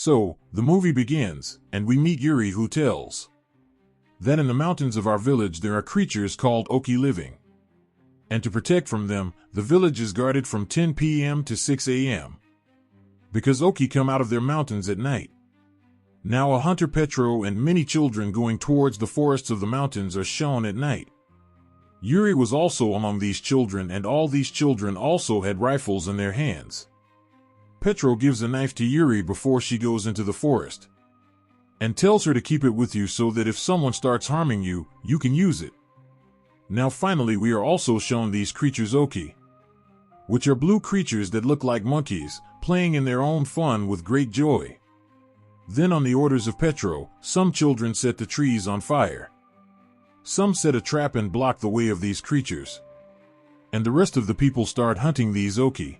So, the movie begins, and we meet Yuri, who tells that in the mountains of our village there are creatures called ochi living. And to protect from them, the village is guarded from 10 p.m. to 6 a.m. because ochi come out of their mountains at night. Now a hunter Petro and many children going towards the forests of the mountains are shown at night. Yuri was also among these children, and all these children also had rifles in their hands. Petro gives a knife to Yuri before she goes into the forest, and tells her to keep it with you so that if someone starts harming you, you can use it. Now finally we are also shown these creatures ochi, which are blue creatures that look like monkeys, playing in their own fun with great joy. Then on the orders of Petro, some children set the trees on fire. Some set a trap and block the way of these creatures. And the rest of the people start hunting these ochi.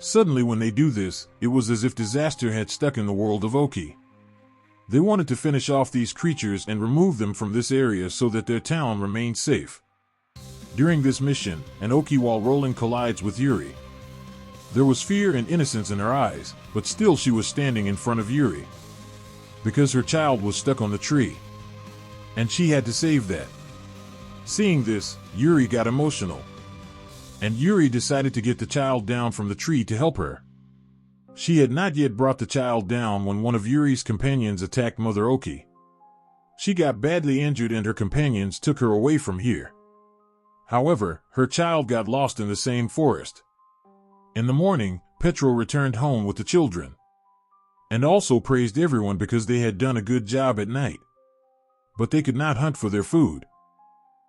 Suddenly when they do this, it was as if disaster had struck in the world of ochi. They wanted to finish off these creatures and remove them from this area so that their town remained safe. During this mission, an ochi while rolling collides with Yuri. There was fear and innocence in her eyes, but still she was standing in front of Yuri, because her child was stuck on the tree, and she had to save that. Seeing this, Yuri got emotional, and Yuri decided to get the child down from the tree to help her. She had not yet brought the child down when one of Yuri's companions attacked Mother Oki. She got badly injured and her companions took her away from here. However, her child got lost in the same forest. In the morning, Petro returned home with the children, and also praised everyone because they had done a good job at night. But they could not hunt for their food.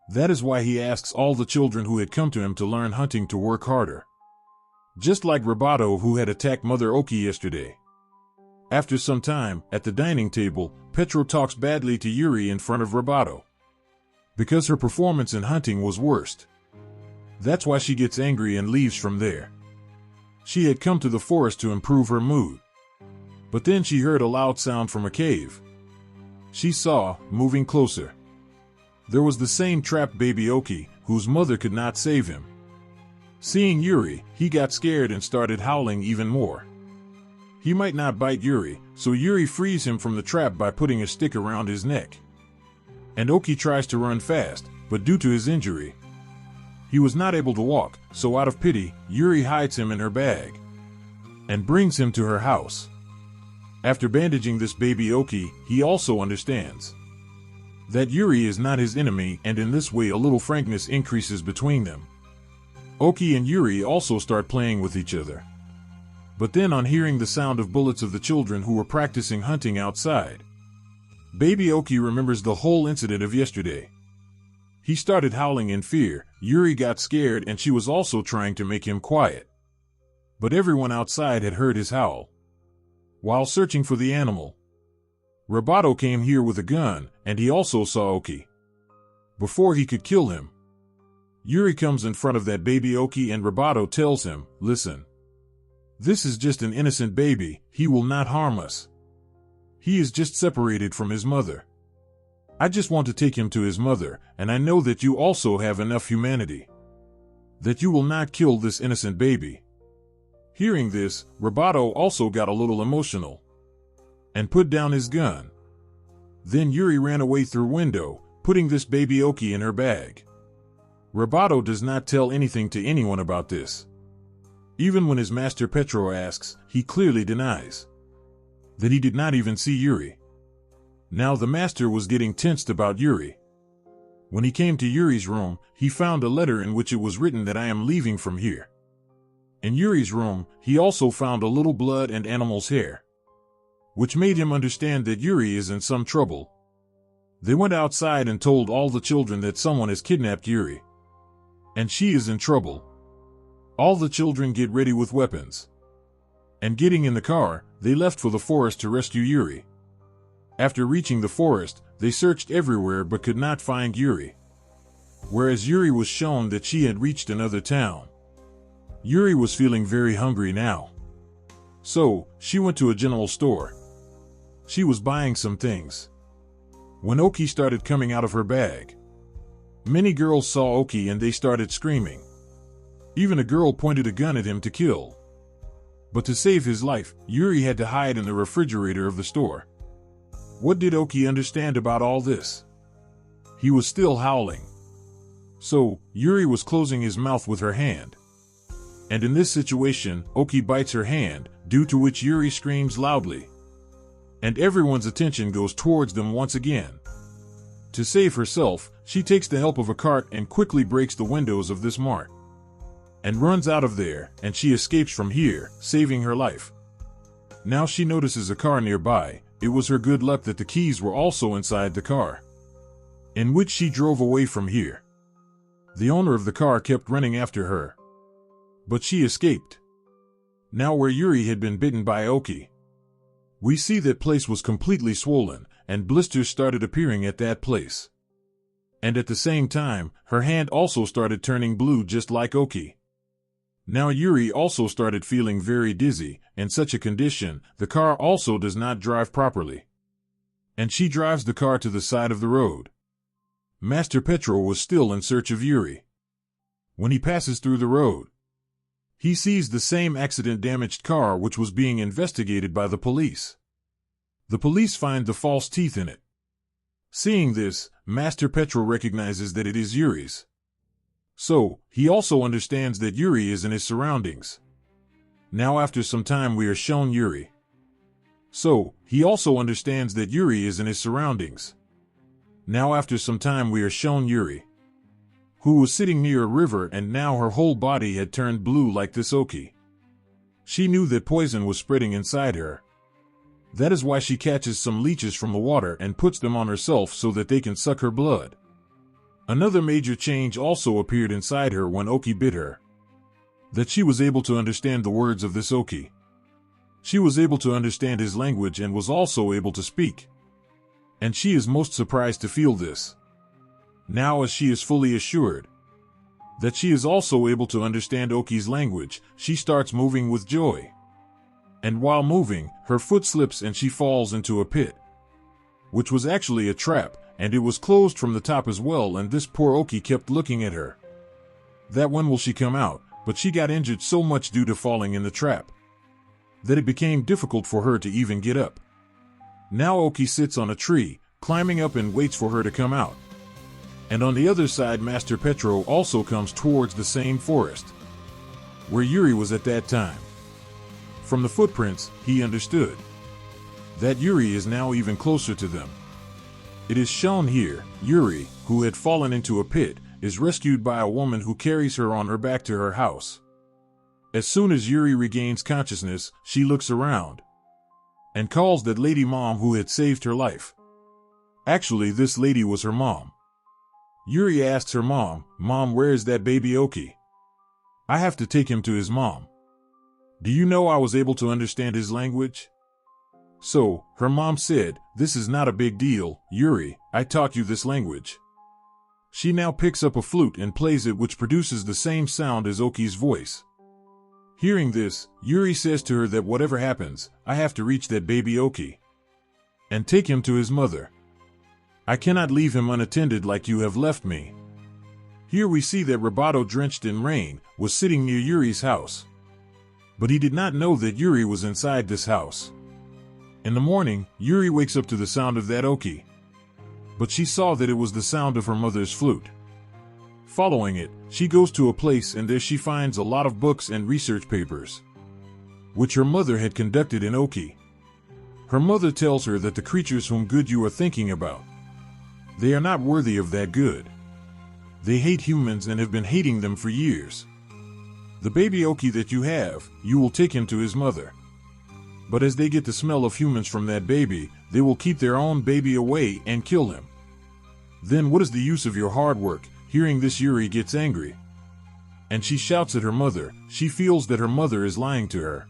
That is why he asks all the children who had come to him to learn hunting to work harder. Just like Roboto, who had attacked Mother Oki yesterday. After some time, at the dining table, Petro talks badly to Yuri in front of Roboto, because her performance in hunting was worst. That's why she gets angry and leaves from there. She had come to the forest to improve her mood. But then she heard a loud sound from a cave. She saw, moving closer, there was the same trapped baby Oki, whose mother could not save him. Seeing Yuri, he got scared and started howling even more. He might not bite Yuri, so Yuri frees him from the trap by putting a stick around his neck. And Oki tries to run fast, but due to his injury, he was not able to walk, so out of pity, Yuri hides him in her bag and brings him to her house. After bandaging this baby Oki, he also understands that Yuri is not his enemy, and in this way a little frankness increases between them. Oki and Yuri also start playing with each other. But then on hearing the sound of bullets of the children who were practicing hunting outside, baby Oki remembers the whole incident of yesterday. He started howling in fear, Yuri got scared and she was also trying to make him quiet. But everyone outside had heard his howl. While searching for the animal, Roboto came here with a gun, and he also saw Oki. Before he could kill him, Yuri comes in front of that baby Oki and Roboto tells him, "Listen, this is just an innocent baby, he will not harm us. He is just separated from his mother. I just want to take him to his mother, and I know that you also have enough humanity, that you will not kill this innocent baby." Hearing this, Roboto also got a little emotional and put down his gun. Then Yuri ran away through window, putting this baby Oki in her bag. Roboto does not tell anything to anyone about this. Even when his master Petro asks, he clearly denies that he did not even see Yuri. Now the master was getting tensed about Yuri. When he came to Yuri's room, he found a letter in which it was written that I am leaving from here. In Yuri's room, he also found a little blood and animal's hair, which made him understand that Yuri is in some trouble. They went outside and told all the children that someone has kidnapped Yuri, and she is in trouble. All the children get ready with weapons, and getting in the car, they left for the forest to rescue Yuri. After reaching the forest, they searched everywhere but could not find Yuri, whereas Yuri was shown that she had reached another town. Yuri was feeling very hungry now, so she went to a general store. She was buying some things when Oki started coming out of her bag. Many girls saw Oki and they started screaming. Even a girl pointed a gun at him to kill. But to save his life, Yuri had to hide in the refrigerator of the store. What did Oki understand about all this? He was still howling. So, Yuri was closing his mouth with her hand. And in this situation, Oki bites her hand, due to which Yuri screams loudly. And everyone's attention goes towards them once again. To save herself, she takes the help of a cart and quickly breaks the windows of this mart. And runs out of there, and she escapes from here, saving her life. Now she notices a car nearby. It was her good luck that the keys were also inside the car, in which she drove away from here. The owner of the car kept running after her, but she escaped. Now where Yuri had been bitten by Oki, we see that place was completely swollen, and blisters started appearing at that place. And at the same time, her hand also started turning blue just like Oki. Now Yuri also started feeling very dizzy. In such a condition, the car also does not drive properly. And she drives the car to the side of the road. Master Petro was still in search of Yuri. When he passes through the road, he sees the same accident-damaged car which was being investigated by the police. The police find the false teeth in it. Seeing this, Master Petro recognizes that it is Yuri's. So, he also understands that Yuri is in his surroundings. Now after some time we are shown Yuri. So, he also understands that Yuri is in his surroundings. Now after some time we are shown Yuri, who was sitting near a river, and now her whole body had turned blue like this Oki. She knew that poison was spreading inside her. That is why she catches some leeches from the water and puts them on herself so that they can suck her blood. Another major change also appeared inside her when Oki bit her. That she was able to understand the words of this Oki. She was able to understand his language and was also able to speak. And she is most surprised to feel this. Now as she is fully assured that she is also able to understand Oki's language, she starts moving with joy. And while moving, her foot slips and she falls into a pit, which was actually a trap, and it was closed from the top as well, and this poor Oki kept looking at her. That when will she come out? But she got injured so much due to falling in the trap that it became difficult for her to even get up. Now Oki sits on a tree, climbing up, and waits for her to come out. And on the other side, Master Petro also comes towards the same forest where Yuri was at that time. From the footprints, he understood that Yuri is now even closer to them. It is shown here, Yuri, who had fallen into a pit, is rescued by a woman who carries her on her back to her house. As soon as Yuri regains consciousness, she looks around and calls that lady mom who had saved her life. Actually, this lady was her mom. Yuri asks her mom, "Mom, where is that baby Oki? I have to take him to his mom. Do you know I was able to understand his language?" So, her mom said, "This is not a big deal, Yuri, I taught you this language." She now picks up a flute and plays it, which produces the same sound as Oki's voice. Hearing this, Yuri says to her that whatever happens, I have to reach that baby Oki and take him to his mother. I cannot leave him unattended like you have left me. Here we see that Roboto, drenched in rain, was sitting near Yuri's house. But he did not know that Yuri was inside this house. In the morning, Yuri wakes up to the sound of that Oki. But she saw that it was the sound of her mother's flute. Following it, she goes to a place, and there she finds a lot of books and research papers, which her mother had conducted in Oki. Her mother tells her that the creatures whom good you are thinking about, they are not worthy of that good. They hate humans and have been hating them for years. The baby Oki that you have, you will take him to his mother. But as they get the smell of humans from that baby, they will keep their own baby away and kill him. Then what is the use of your hard work? Hearing this, Yuri gets angry, and she shouts at her mother. She feels that her mother is lying to her.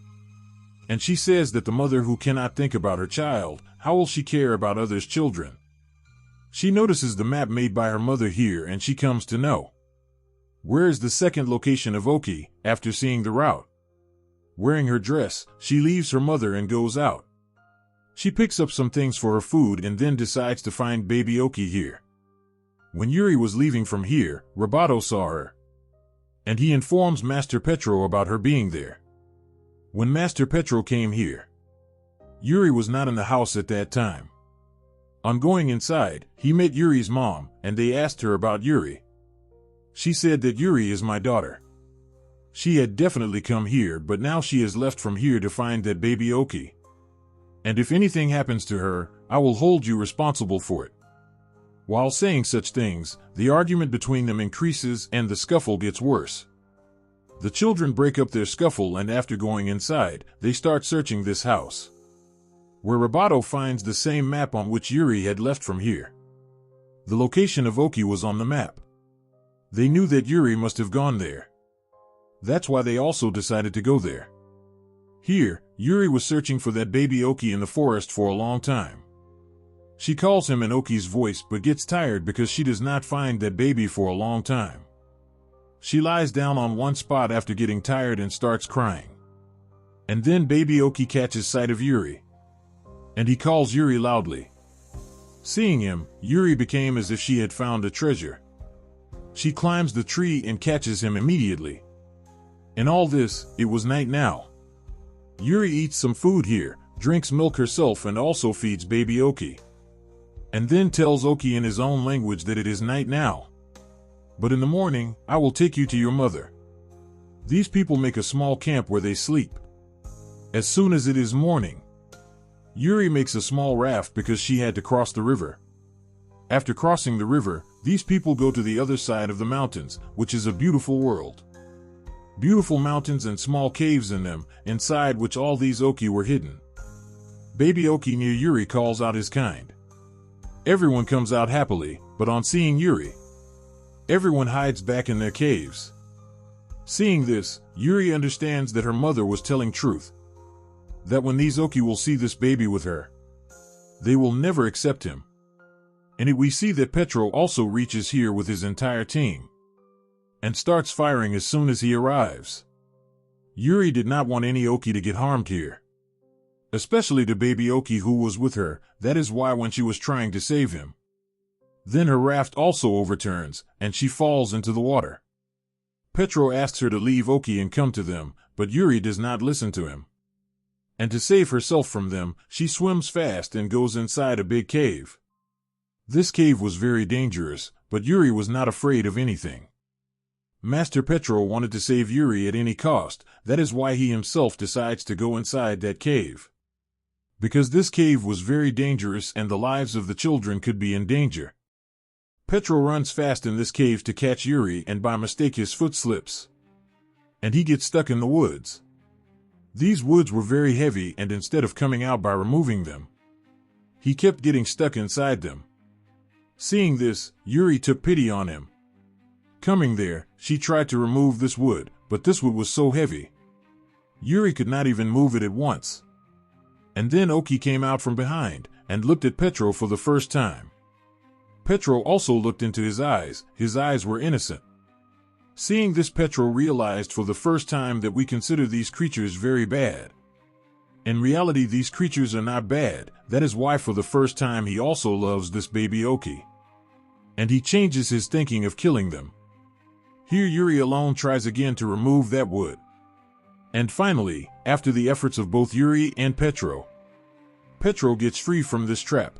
And she says that the mother who cannot think about her child, how will she care about others' children? She notices the map made by her mother here, and she comes to know where is the second location of Oki. After seeing the route, wearing her dress, she leaves her mother and goes out. She picks up some things for her food and then decides to find baby Oki here. When Yuri was leaving from here, Roboto saw her, and he informs Master Petro about her being there. When Master Petro came here, Yuri was not in the house at that time. On going inside, he met Yuri's mom, and they asked her about Yuri. She said that Yuri is my daughter. She had definitely come here, but now she has left from here to find that baby Oki. And if anything happens to her, I will hold you responsible for it. While saying such things, the argument between them increases and the scuffle gets worse. The children break up their scuffle, and after going inside, they start searching this house, where Roboto finds the same map on which Yuri had left from here. The location of Oki was on the map. They knew that Yuri must have gone there. That's why they also decided to go there. Here, Yuri was searching for that baby Oki in the forest for a long time. She calls him in Oki's voice but gets tired because she does not find that baby for a long time. She lies down on one spot after getting tired and starts crying. And then baby Oki catches sight of Yuri, and he calls Yuri loudly. Seeing him, Yuri became as if she had found a treasure. She climbs the tree and catches him immediately. In all this, it was night now. Yuri eats some food here, drinks milk herself, and also feeds baby Oki. And then tells Oki in his own language that it is night now. But in the morning, I will take you to your mother. These people make a small camp where they sleep. As soon as it is morning, Yuri makes a small raft because she had to cross the river. After crossing the river, these people go to the other side of the mountains, which is a beautiful world. Beautiful mountains and small caves in them, inside which all these Oki were hidden. Baby Oki near Yuri calls out his kind. Everyone comes out happily, but on seeing Yuri, everyone hides back in their caves. Seeing this, Yuri understands that her mother was telling truth. That when these Oki will see this baby with her, they will never accept him. And we see that Petro also reaches here with his entire team and starts firing as soon as he arrives. Yuri did not want any Oki to get harmed here, especially the baby Oki who was with her. That is why when she was trying to save him, then her raft also overturns, and she falls into the water. Petro asks her to leave Oki and come to them, but Yuri does not listen to him. And to save herself from them, she swims fast and goes inside a big cave. This cave was very dangerous, but Yuri was not afraid of anything. Master Petro wanted to save Yuri at any cost. That is why he himself decides to go inside that cave. Because this cave was very dangerous and the lives of the children could be in danger. Petro runs fast in this cave to catch Yuri, and by mistake his foot slips, and he gets stuck in the woods. These woods were very heavy, and instead of coming out by removing them, he kept getting stuck inside them. Seeing this, Yuri took pity on him. Coming there, she tried to remove this wood, but this wood was so heavy, Yuri could not even move it at once. And then Oki came out from behind and looked at Petro for the first time. Petro also looked into his eyes. His eyes were innocent. Seeing this, Petro realized for the first time that we consider these creatures very bad. In reality, these creatures are not bad. That is why for the first time he also loves this baby Oki. And he changes his thinking of killing them. Here Yuri alone tries again to remove that wood. And finally, after the efforts of both Yuri and Petro, Petro gets free from this trap.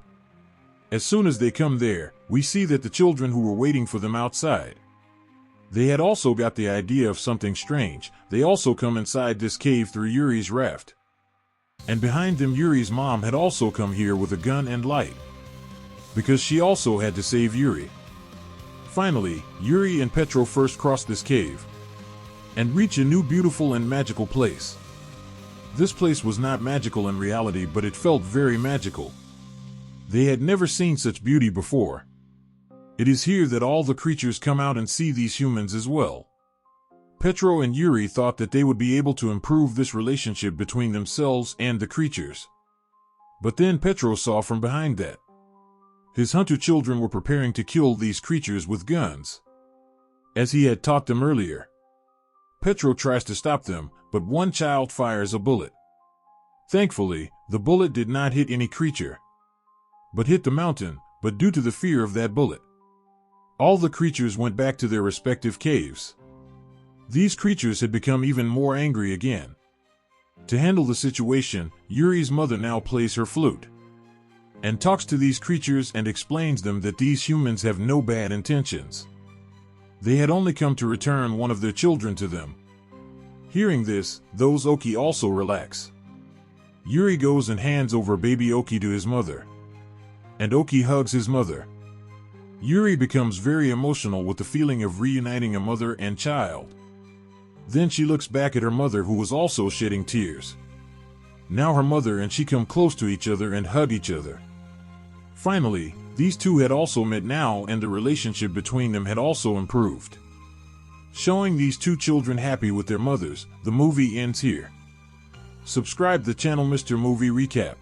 As soon as they come there, we see that the children who were waiting for them outside, they had also got the idea of something strange. They also come inside this cave through Yuri's raft. And behind them, Yuri's mom had also come here with a gun and light, because she also had to save Yuri. Finally, Yuri and Petro first cross this cave and reach a new beautiful and magical place. This place was not magical in reality, but it felt very magical. They had never seen such beauty before. It is here that all the creatures come out and see these humans as well. Petro and Yuri thought that they would be able to improve this relationship between themselves and the creatures. But then Petro saw from behind that his hunter children were preparing to kill these creatures with guns, as he had taught them earlier. Petro tries to stop them, but one child fires a bullet. Thankfully, the bullet did not hit any creature, but hit the mountain. But due to the fear of that bullet, all the creatures went back to their respective caves. These creatures had become even more angry again. To handle the situation, Yuri's mother now plays her flute and talks to these creatures and explains them that these humans have no bad intentions. They had only come to return one of their children to them. Hearing this, those ochi also relax. Yuri goes and hands over baby ochi to his mother, and ochi hugs his mother. Yuri becomes very emotional with the feeling of reuniting a mother and child. Then she looks back at her mother, who was also shedding tears. Now her mother and she come close to each other and hug each other. Finally, these two had also met now, and the relationship between them had also improved. Showing these two children happy with their mothers, the movie ends here. Subscribe the channel Mr. Movie Recap.